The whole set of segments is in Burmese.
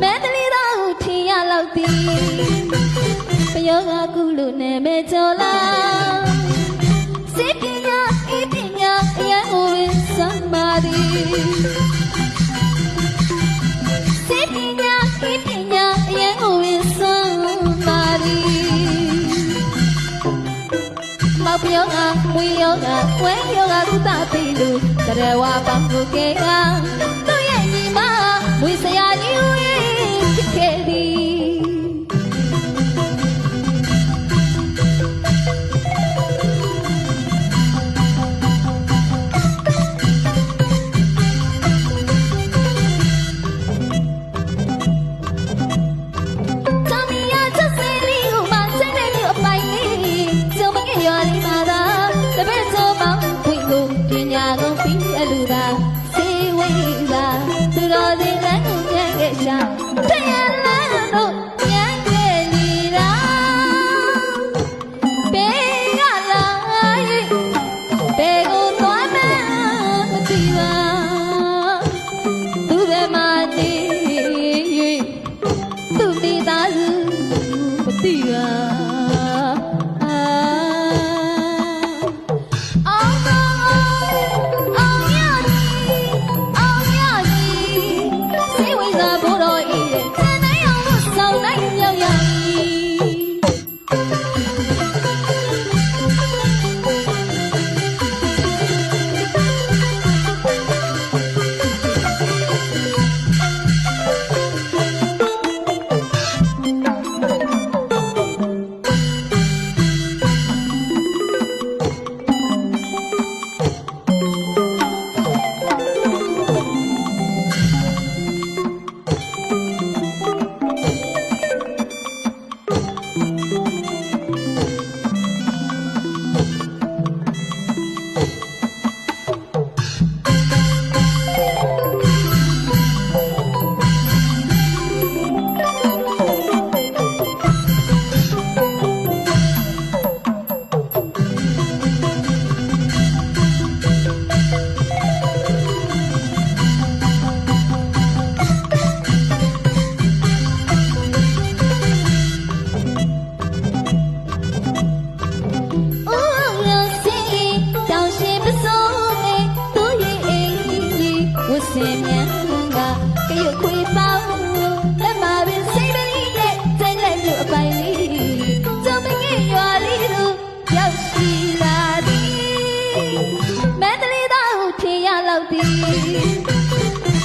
မန္တလေးသားထင်ရလောက်သည်ပယောဂကုလို့နာမည်ကျော်လာစေပညာဤပညာအရန်ကိုပင်စမ်းပါသည်စေပညာဤပညာအရန်ကိုပင်စမ်းပါသည်မောက်ပယောဂမွေယောဂဝဲယောဂကုသပြီလူတရဝပေါင်းကိုကဲကသူ့ရဲ့ညီမမွေစရာကြီးဝေးဖြစ်ခဲ့သည်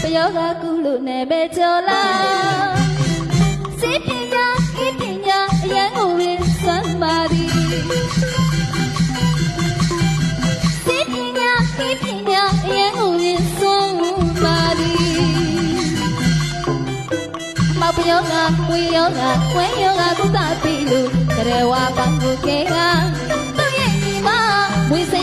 ပယောဂကုလို့နာမည်ကျော်လာစေပညာဤပညာအရန်ကိုပင်စမ်းပါသည်စေပညာဤပညာအရန်ကိုပင်စမ်းပါသည်မောက်ပယောဂမွေယောဂဝဲယောဂကုသပြီလူတရဝပေါင်းကိုကဲကသူ့ရဲ့ညီမမွေစ